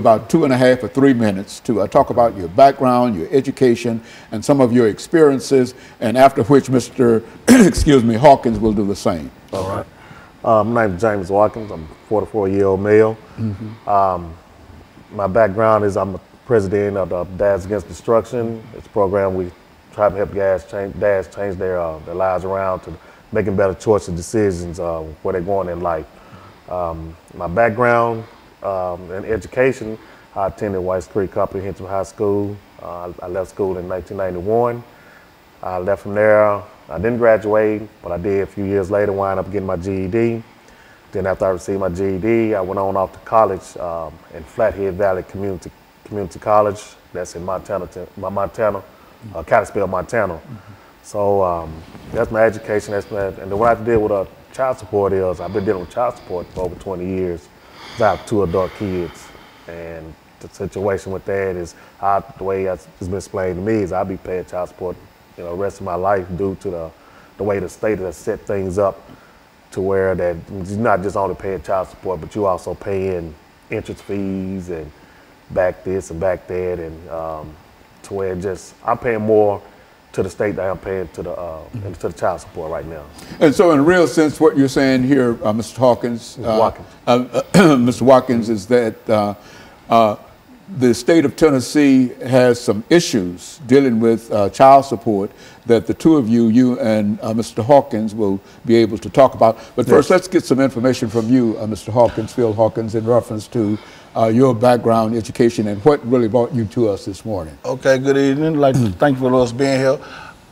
about 2.5 or 3 minutes to talk about your background, your education, and some of your experiences, and after which Mr. excuse me, Hawkins will do the same. All right. My name is JWatkins. I'm a 44-year-old male. My background is I'm the president of the Dads Against Destruction. It's a program we try to help dads change their lives around to making better choices and decisions where they're going in life. My background in education, I attended White Creek Comprehensive High School. I left school in 1991. I left from there. I didn't graduate, but I did a few years later, wind up getting my GED. Then after I received my GED, I went on off to college in Flathead Valley Community College. That's in Montana, Kalispell, Montana. So that's my education. And what I have to deal with child support is I've been dealing with child support for over 20 years. I have 2 adult kids, and the situation with that is the way it's been explained to me is I'll be paying child support, the rest of my life due to the way the state has set things up to where that you're not just only paying child support, but you also paying interest fees and back this and back that, and to where I'm paying more to the state than I'm paying to the child support right now. And so in a real sense, what you're saying here, Mr. Hawkins, Mr. Watkins, is that the state of Tennessee has some issues dealing with child support that the two of you and Mr. Hawkins will be able to talk about. But first, let's get some information from you, Mr. Hawkins, Phil Hawkins, in reference to your background, education, and what really brought you to us this morning. Okay, good evening. I'd like to thank you for us being here.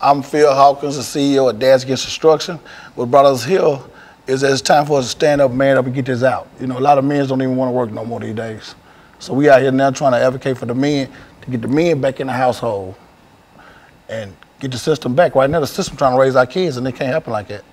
I'm Phil Hawkins, the CEO of Dads Against Destruction. What brought us here is that it's time for us to stand up, man up, and get this out. A lot of men don't even want to work no more these days. So we out here now trying to advocate for the men, to get the men back in the household and get the system back. Right now, the system trying to raise our kids, and it can't happen like that.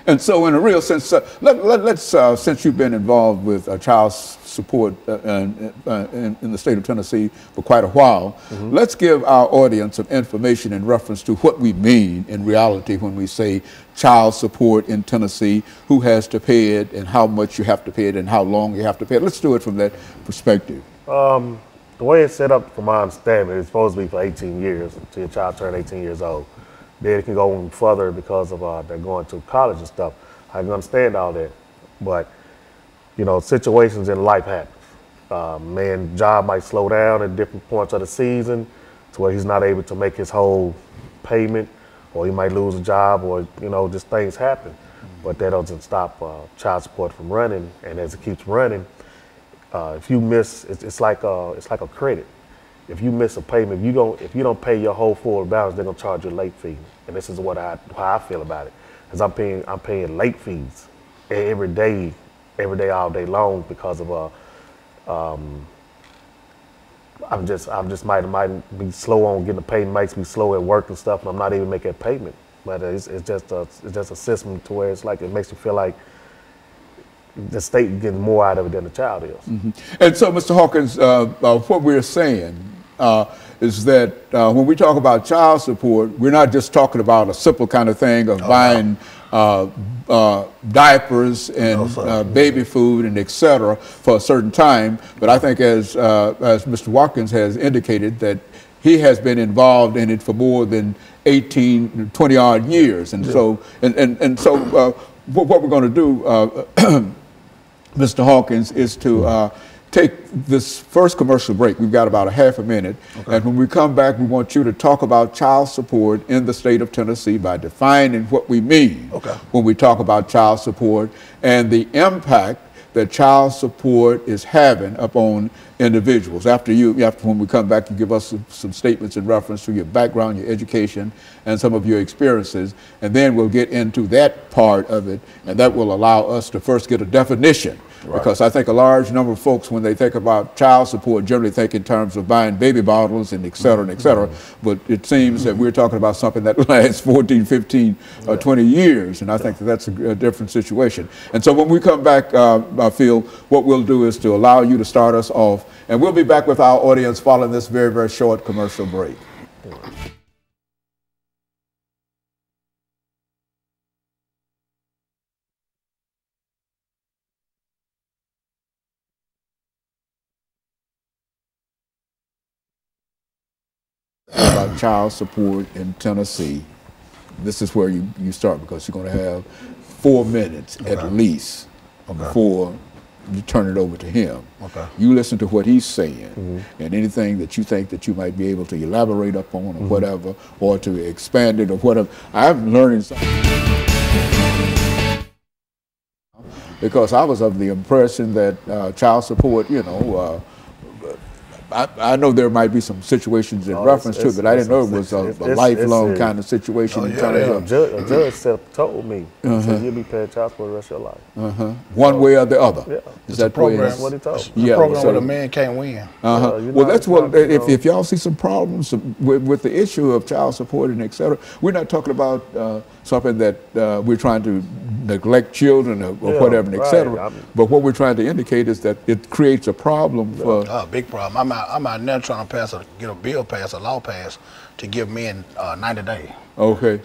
And so in a real sense, let's since you've been involved with child support in the state of Tennessee for quite a while, let's give our audience some information in reference to what we mean in reality when we say child support in Tennessee, who has to pay it and how much you have to pay it and how long you have to pay it. Let's do it from that perspective. The way it's set up, from my understanding, it's supposed to be for 18 years until your child turns 18 years old. Then it can go even further because of they're going to college and stuff. I can understand all that, but situations in life happen. Man's job might slow down at different points of the season to where he's not able to make his whole payment, or he might lose a job, or just things happen. But that doesn't stop child support from running, and as it keeps running, if you miss, it's like a credit. If you miss a payment, if you don't pay your whole full balance, they're gonna charge you a late fee. And this is how I feel about it, because I'm paying late fees every day, all day long, because of I'm just might be slow on getting the payment, makes me slow at work and stuff, and I'm not even making a payment. But it's just a system to where it's like it makes you feel like the state getting more out of it than the child is. And so, Mr. Hawkins, what we're saying is that when we talk about child support, we're not just talking about a simple kind of thing of buying diapers and baby food and et cetera for a certain time. But I think as Mr. Watkins has indicated, that he has been involved in it for more than 18, 20 odd years. And so, what we're going to do, Mr. Hawkins, is to take this first commercial break. We've got about a half a minute. Okay. And when we come back, we want you to talk about child support in the state of Tennessee by defining what we mean when we talk about child support and the impact that child support is having upon individuals. When we come back, you give us some statements in reference to your background, your education, and some of your experiences, and then we'll get into that part of it, and that will allow us to first get a definition. Right. Because I think a large number of folks, when they think about child support, generally think in terms of buying baby bottles and et cetera and et cetera. But it seems that we're talking about something that lasts 14, 15, 20 years. And I think that that's a different situation. And so when we come back, I feel what we'll do is to allow you to start us off. And we'll be back with our audience following this very, very short commercial break. about child support in Tennessee, this is where you start, because you're going to have 4 minutes at least before you turn it over to him. You listen to what he's saying, and anything that you think that you might be able to elaborate upon or whatever, or to expand it or whatever. I'm learning something, because I was of the impression that child support, you know, I know there might be some situations in reference to it, but I didn't know it was a lifelong kind of situation. A judge told me, so you'll be paying child support the rest of your life. One way or the other. Yeah. Is that program? What he told me. Yeah, program where the man can't win. Well, that's what, if y'all see some problems with the issue of child support and et cetera, we're not talking about something that we're trying to neglect children or whatever, and et cetera. But what we're trying to indicate is that it creates a problem for... big problem. I'm out now trying to get a bill passed, a law passed, to give men 90 days. Okay.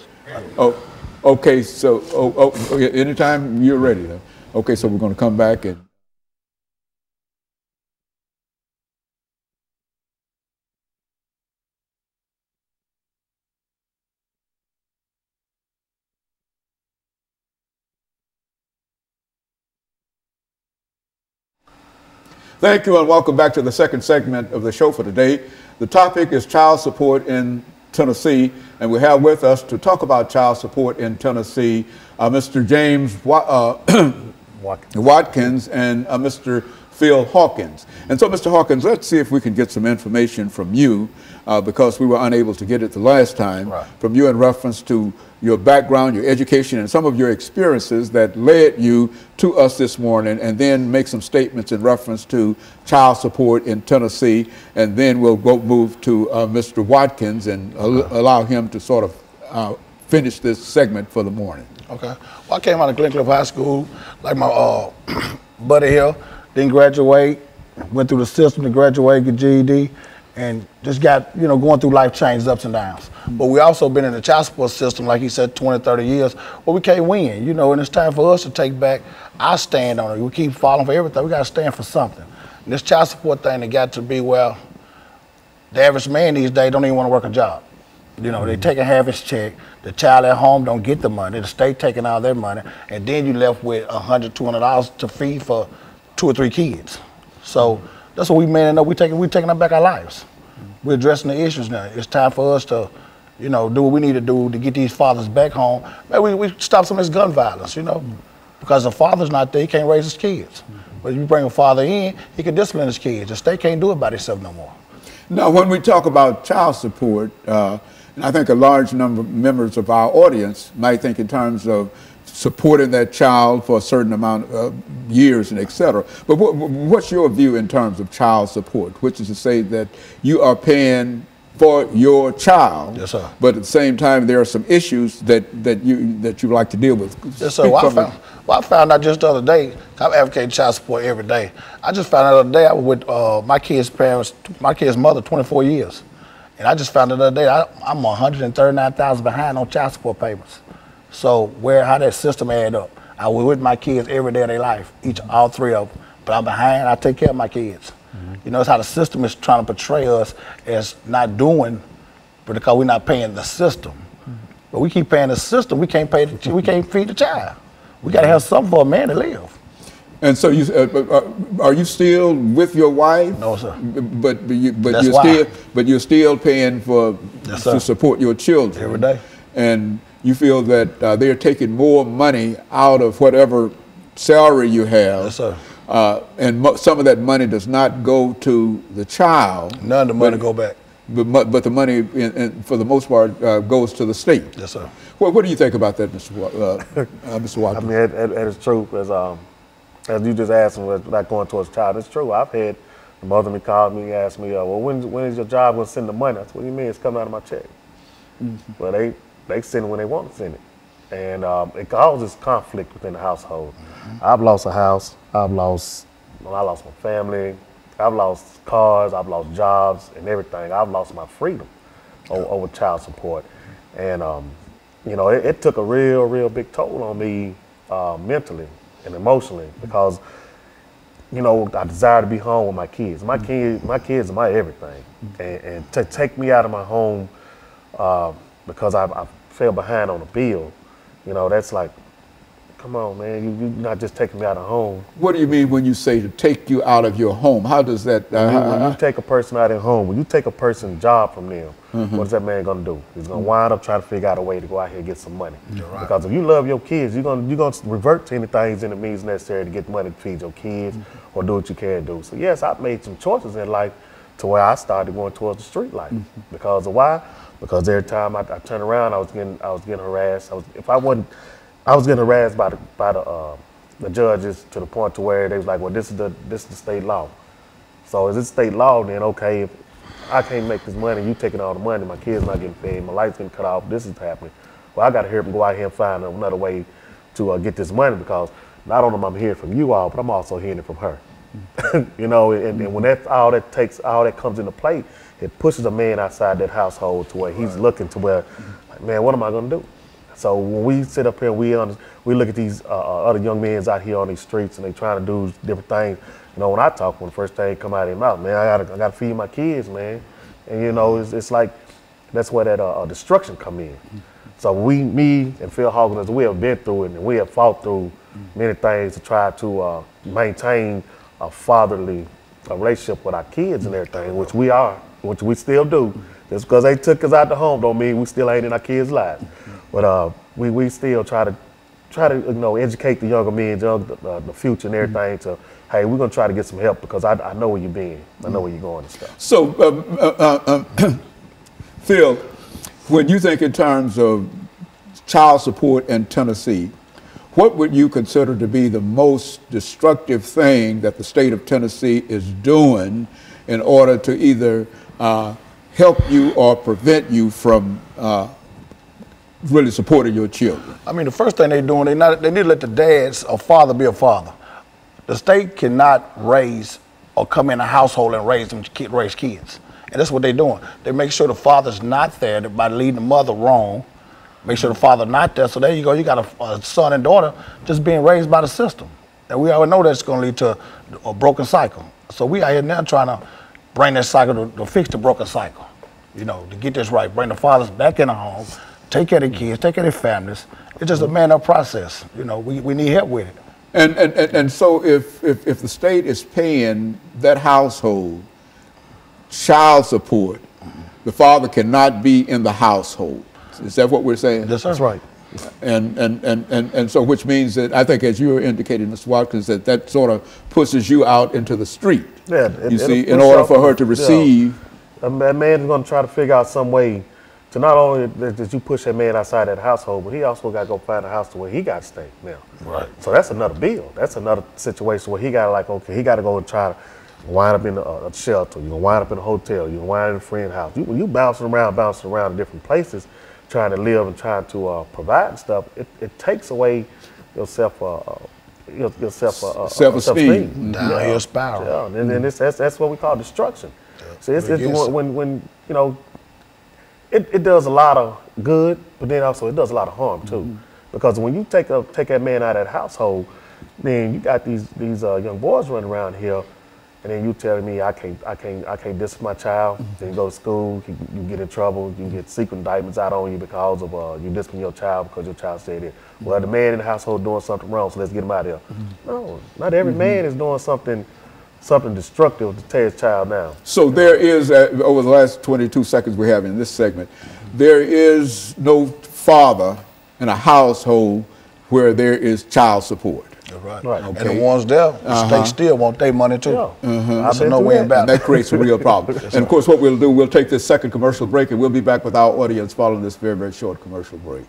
Okay, so okay, anytime you're ready. Okay, so we're going to come back and... Thank you and welcome back to the second segment of the show for today. The topic is child support in Tennessee, and we have with us to talk about child support in Tennessee Mr. James Watkins and Mr. Phil Hawkins. And so, Mr. Hawkins, let's see if we can get some information from you, because we were unable to get it the last time, from you in reference to your background, your education, and some of your experiences that led you to us this morning, and then make some statements in reference to child support in Tennessee, and then we'll move to Mr. Watkins and allow him to sort of finish this segment for the morning. Okay. Well, I came out of Glencliff High School, like my buddy here, didn't graduate, went through the system to graduate, get GED, and just got, you know, going through life changes, ups and downs. But we also been in the child support system, like he said, 20, 30 years, where we can't win, you know, and it's time for us to take back our stand on it. We keep falling for everything. We got to stand for something. And this child support thing, it got to be, well, the average man these days don't even want to work a job. You know, they taking half his check, the child at home don't get the money, the state taking all their money, and then you left with $100, $200 to feed for 2 or 3 kids. So that's what we man up. We're taking up back our lives. We're addressing the issues now. It's time for us to, you know, do what we need to do to get these fathers back home. Maybe we stop some of this gun violence, you know, because the father's not there, he can't raise his kids. But if you bring a father in, he can discipline his kids. The state can't do it by itself no more. Now, when we talk about child support, and I think a large number of members of our audience might think in terms of supporting that child for a certain amount of years and et cetera. But what's your view in terms of child support, which is to say that you are paying for your child, yes, sir, but at the same time there are some issues that you like to deal with? Yes, sir. I found out just the other day, I'm advocating child support every day. I just found out the other day I was with my kid's parents, my kid's mother, 24 years. And I just found out the other day I'm $139,000 behind on child support payments. So how that system add up? I was with my kids every day of their life, all 3 of them. But I'm behind, I take care of my kids. You know, it's how the system is trying to portray us as not doing, but because we're not paying the system. But we keep paying the system, we can't we can't feed the child. We gotta have something for a man to live. And so are you still with your wife? No, sir. But you're still paying for to support your children every day. And you feel that they're taking more money out of whatever salary you have. Yes, sir. And some of that money does not go to the child. None of the money go back. But the money, for the most part, goes to the state. Yes, sir. What do you think about that, Mr. Watkins? I mean, it's true. As you just asked me, about going towards the child, it's true. I've had the mother me call me, ask me, well, when is your job going to send the money? I said, what do you mean? It's coming out of my check. Well, they send it when they want to send it. And it causes conflict within the household. I've lost a house. I lost my family. I've lost cars. I've lost jobs and everything. I've lost my freedom over child support. And, you know, it took a real big toll on me mentally and emotionally, because you know, I desire to be home with my kids. My kids are my everything. And to take me out of my home because I fell behind on a bill, you know, that's like, come on, man, you're not just taking me out of home. What do you mean when you say to take you out of your home? How does that? When you take a person out of their home, when you take a person's job from them, what is that man gonna do? He's gonna wind up trying to figure out a way to go out here and get some money. Right. Because if you love your kids, you're gonna revert to anything in the means necessary to get money to feed your kids or do what you can do. So yes, I've made some choices in life to where I started going towards the street life. Because of why? Because every time I turned around, I was getting harassed. I was getting harassed by the judges to the point to where they was like, well, this is the state law. So is it state law? Then okay, if I can't make this money, you taking all the money, my kids not getting fed, my lights getting cut off, this is happening. Well, I got to hurry up and go out here and find another way to get this money, because not only am I hearing from you all, but I'm also hearing it from her. You know, and when that's all that comes into play, it pushes a man outside that household to where he's looking to where, like, man, what am I gonna do? So when we sit up here, we look at these other young men out here on these streets, and they trying to do different things. You know, when I talk, when the first thing come out of their mouth, man, I gotta feed my kids, man. And you know, it's like that's where that destruction come in. So me and PHawkins, we have been through it, and we have fought through many things to try to maintain a fatherly relationship with our kids and everything, which we still do. Just because they took us out the home don't mean we still ain't in our kids' lives. But we still try to you know, educate the younger men, the future and everything to, hey, we're gonna try to get some help, because I know where you're being, I know where you're going and stuff. So, Phil, when you think in terms of child support in Tennessee, what would you consider to be the most destructive thing that the state of Tennessee is doing in order to either help you or prevent you from really supporting your children? I mean, the first thing they're doing, they need to let the dads or father be a father. The state cannot raise or come in a household and raise kids. And that's what they're doing. They make sure the father's not there by leading the mother wrong. Make sure the father not there. So there you go. You got a son and daughter just being raised by the system. And we already know that's going to lead to a broken cycle. So we out here now trying to bring that cycle to fix the broken cycle. You know, to get this right. Bring the fathers back in the home. Take care of the kids. Take care of their families. It's just a man-up process. You know, we need help with it. And so if the state is paying that household child support, the father cannot be in the household. Is that what we're saying? Yes, sir. That's right. And so, which means that, I think, as you were indicating, Mr. Watkins, that sort of pushes you out into the street. Yeah. You see, in order for her to receive. A man is going to try to figure out some way to not only that you push that man outside that household, but he also got to go find a house to where he got to stay now. Right. So that's another bill. That's another situation where he got to, like, okay, he got to go and try to wind up in a shelter. You're going to wind up in a hotel. You're going to wind up in a friend's house. You bouncing around in different places, trying to live and trying to provide and stuff. It takes away your self-esteem. Downhill spiral. Yeah, and that's what we call destruction. Yeah. So it's when you know, it does a lot of good, but then also it does a lot of harm too. Because when you take that man out of that household, then you got these young boys running around here. And then you telling me I can't discipline my child. Then you go to school, you get in trouble, you get secret indictments out on you because of you discipline your child because your child stayed there. Well, the man in the household doing something wrong, so let's get him out of here. No, not every man is doing something destructive to tear his child down. So there is, over the last 22 seconds we have in this segment, there is no father in a household where there is child support. Right. Okay. And the ones there, the state still want their money too. Yeah. So no way about it. And that creates a real problem. And of course, what we'll do, we'll take this second commercial break, and we'll be back with our audience following this very, very short commercial break.